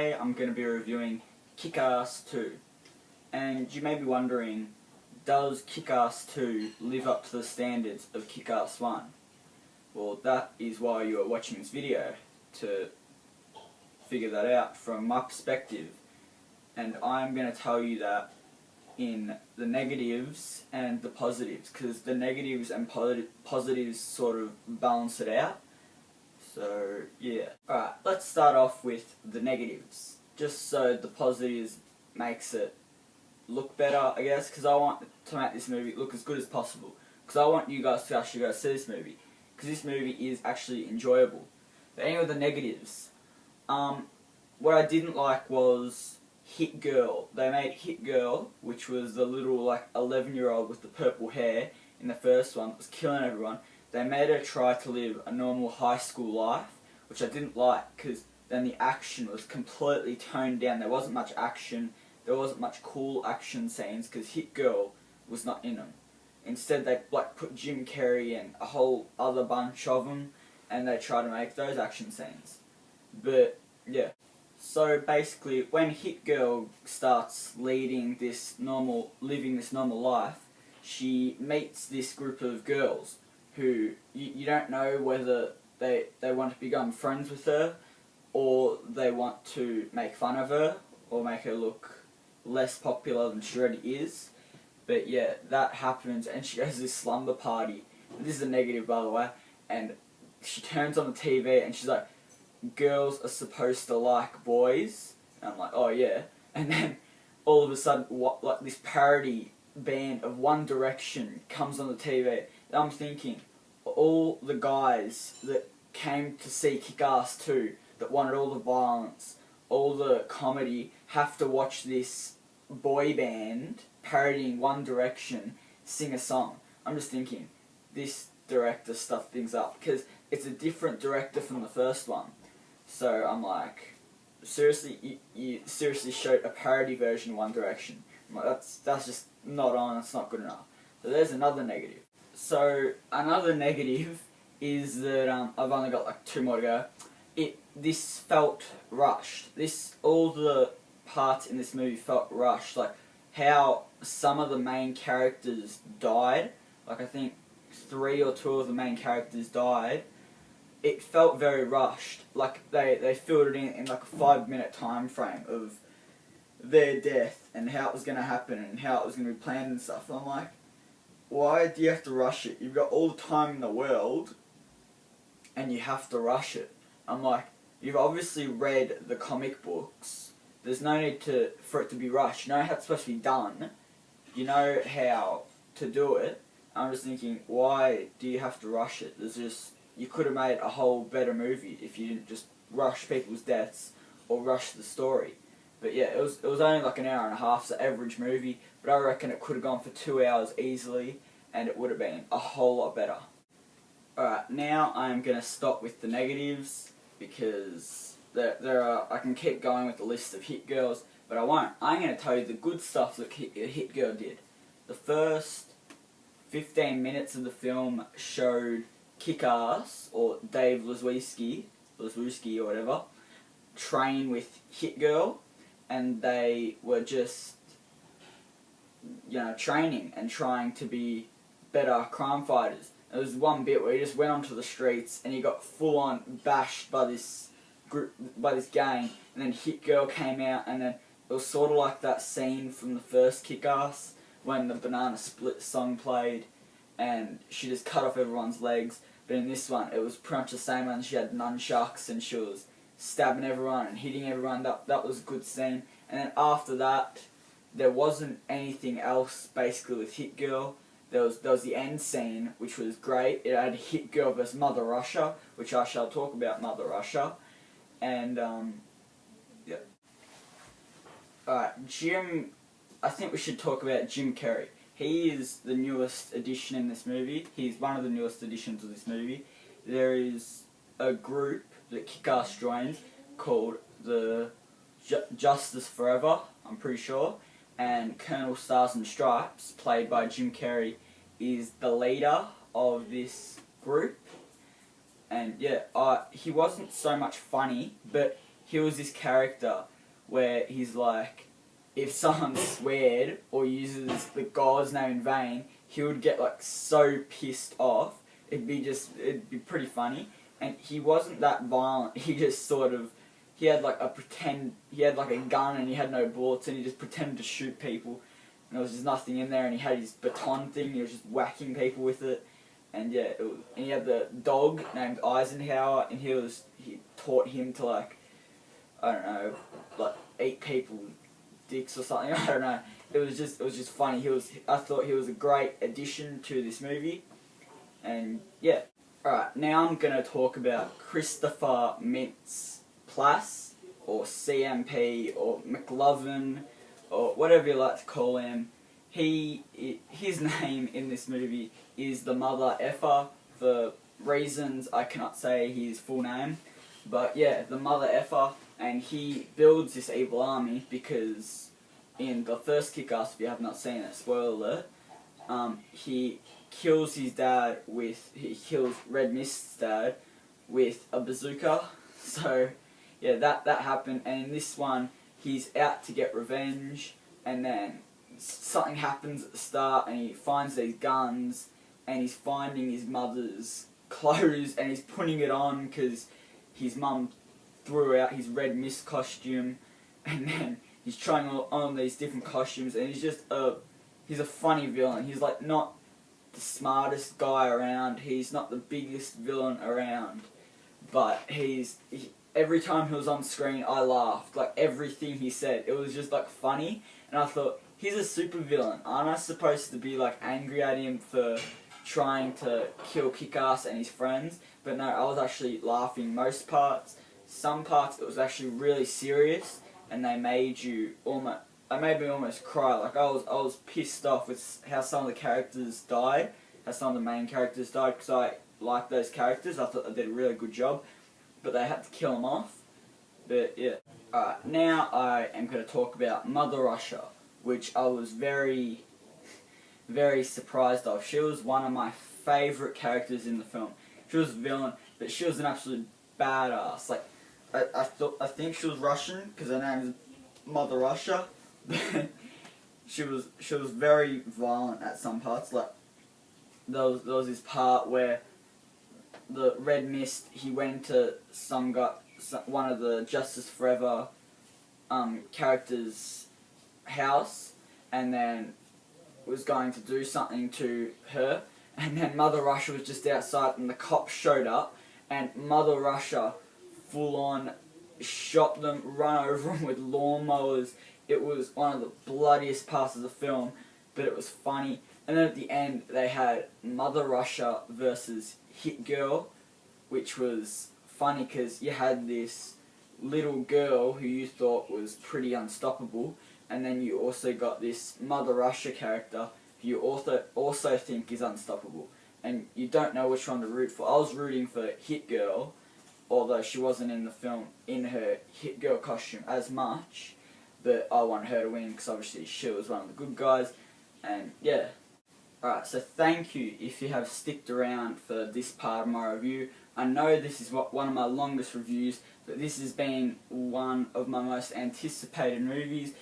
Today I'm going to be reviewing Kick-Ass 2, and you may be wondering, does Kick-Ass 2 live up to the standards of Kick-Ass 1? Well, that is why you are watching this video, to figure that out from my perspective, and I'm going to tell you that in the negatives and the positives, because the negatives and positives sort of balance it out. So, yeah. Alright, let's start off with the negatives. Just so the positives makes it look better, I guess, because I want to make this movie look as good as possible. Because I want you guys to actually go see this movie. Because this movie is actually enjoyable. But anyway, the negatives. What I didn't like was Hit Girl. They made Hit Girl, which was the little, like, 11-year-old with the purple hair in the first one, that was killing everyone. They made her try to live a normal high school life, which I didn't like, because then the action was completely toned down. There wasn't much action, there wasn't much cool action scenes, because Hit Girl was not in them. Instead, they put Jim Carrey and a whole other bunch of them, and they try to make those action scenes. But, yeah. So basically, when Hit Girl starts living this normal life, she meets this group of girls who you don't know whether they want to become friends with her, or they want to make fun of her, or make her look less popular than she already is. But yeah, that happens, and she goes to this slumber party. This is a negative, by the way, and she turns on the TV and she's like, girls are supposed to like boys. And I'm like, oh yeah. And then all of a sudden, this parody band of One Direction comes on the TV. And I'm thinking, all the guys that came to see Kick-Ass 2, that wanted all the violence, all the comedy, have to watch this boy band parodying One Direction sing a song. I'm just thinking, this director stuffed things up, because it's a different director from the first one. So I'm like, seriously, you seriously showed a parody version of One Direction. I'm like, that's just not on, it's not good enough. So there's another negative. So another negative is that I've only got like 2 more to go. This felt rushed. All the parts in this movie felt rushed. Like how some of the main characters died. Like I think 3 or 2 of the main characters died. It felt very rushed. Like they filled it in like a 5-minute time frame of their death and how it was going to happen and how it was going to be planned and stuff. And I'm like, why do you have to rush it? You've got all the time in the world and you have to rush it. I'm like, you've obviously read the comic books. There's no need for it to be rushed. You know how it's supposed to be done. You know how to do it. I'm just thinking, why do you have to rush it? You could have made a whole better movie if you didn't just rush people's deaths or rush the story. But yeah, it was only like an hour and a half, so average movie, but I reckon it could have gone for 2 hours easily, and it would have been a whole lot better. Alright, now I'm going to stop with the negatives, because I can keep going with the list of Hit Girls, but I won't. I'm going to tell you the good stuff that Hit Girl did. The first 15 minutes of the film showed Kick-Ass, or Dave Lizwewski or whatever, train with Hit Girl, and they were just, training and trying to be better crime fighters. There was one bit where he just went onto the streets and he got full on bashed by this gang, and then Hit Girl came out, and then it was sort of like that scene from the first Kick-Ass when the Banana Split song played and she just cut off everyone's legs. But in this one, it was pretty much the same one. She had nunchucks and she was stabbing everyone and hitting everyone. That was a good scene. And then after that, there wasn't anything else basically with Hit Girl. There was the end scene, which was great. It had Hit Girl vs Mother Russia, which I shall talk about Mother Russia. And, yeah. Alright, I think we should talk about Jim Carrey. He is the newest addition in this movie. He's one of the newest additions of this movie. There is a group that Kick-Ass joins called the Justice Forever, I'm pretty sure. And Colonel Stars and Stripes, played by Jim Carrey, is the leader of this group. And yeah, he wasn't so much funny, but he was this character where he's like, if someone sweared or uses the God's name in vain, he would get like so pissed off. It'd be pretty funny. And he wasn't that violent. He just sort of, he had like a gun and he had no bullets and he just pretended to shoot people. And there was just nothing in there, and he had his baton thing, he was just whacking people with it. And yeah, and he had the dog named Eisenhower, and he taught him to like, I don't know, like eat people's dicks or something. I don't know. It was just funny. I thought he was a great addition to this movie. And yeah. Alright, now I'm gonna talk about Christopher Mintz Plasse, or CMP, or McLovin, or whatever you like to call him. His name in this movie is the Mother Effer, for reasons I cannot say his full name. But yeah, the Mother Effer, and he builds this evil army because in the first Kick-Ass, if you have not seen it, spoiler alert, he kills Red Mist's dad with a bazooka. So yeah, that happened, and in this one he's out to get revenge, and then something happens at the start and he finds these guns and he's finding his mother's clothes and he's putting it on because his mum threw out his Red Mist costume, and then he's trying on these different costumes, and he's a funny villain. He's like not the smartest guy around, he's not the biggest villain around, but every time he was on screen I laughed, like everything he said, it was just like funny, and I thought, he's a super villain, aren't I supposed to be like angry at him for trying to kill Kick-Ass and his friends? But no, I was actually laughing most parts. Some parts it was actually really serious, and they made me almost cry. Like I was pissed off with how some of the characters died, how some of the main characters died, because I liked those characters. I thought they did a really good job, but they had to kill them off. But yeah. Alright, now I am going to talk about Mother Russia, which I was very, very surprised of. She was one of my favourite characters in the film. She was a villain, but she was an absolute badass. Like, I think she was Russian, because her name is Mother Russia. she was very violent at some parts. Like there was this part where the Red Mist, he went to one of the Justice Forever characters' house, and then was going to do something to her, and then Mother Russia was just outside, and the cops showed up, and Mother Russia full on shot them, run over them with lawnmowers. It was one of the bloodiest parts of the film, but it was funny. And then at the end, they had Mother Russia versus Hit Girl, which was funny because you had this little girl who you thought was pretty unstoppable, and then you also got this Mother Russia character who you also think is unstoppable, and you don't know which one to root for. I was rooting for Hit Girl, although she wasn't in the film in her Hit Girl costume as much, but I wanted her to win because obviously she was one of the good guys, and yeah. Alright, so thank you if you have sticked around for this part of my review. I know this is one of my longest reviews, but this has been one of my most anticipated movies.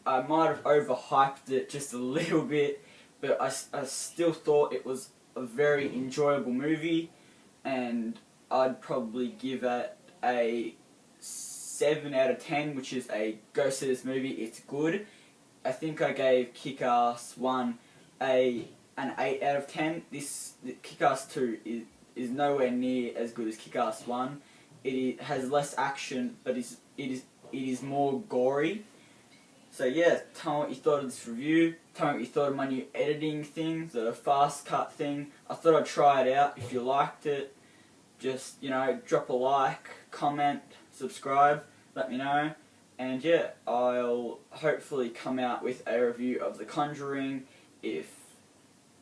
I might have overhyped it just a little bit, but I still thought it was a very enjoyable movie, and I'd probably give it a 7 out of 10, which is a go see this movie, it's good. I think I gave Kick-Ass 1 an 8 out of 10. Kick-Ass 2 is nowhere near as good as Kick-Ass 1. It has less action, but it is more gory. So yeah, tell me what you thought of this review. Tell me what you thought of my new editing thing, the fast cut thing. I thought I'd try it out. If you liked it, just, you know, drop a like, comment, subscribe, let me know. And yeah, I'll hopefully come out with a review of The Conjuring if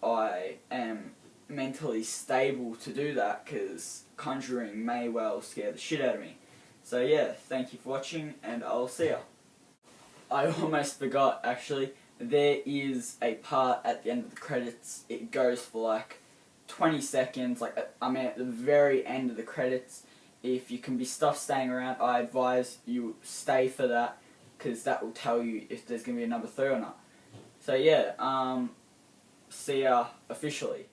I am mentally stable to do that, because Conjuring may well scare the shit out of me. So yeah, thank you for watching, and I'll see ya. I almost forgot, actually, there is a part at the end of the credits. It goes for like 20 seconds, like, I mean at the very end of the credits. If you can be stuffed staying around, I advise you stay for that. because that will tell you if there's going to be a number 3 or not. So yeah, see ya officially.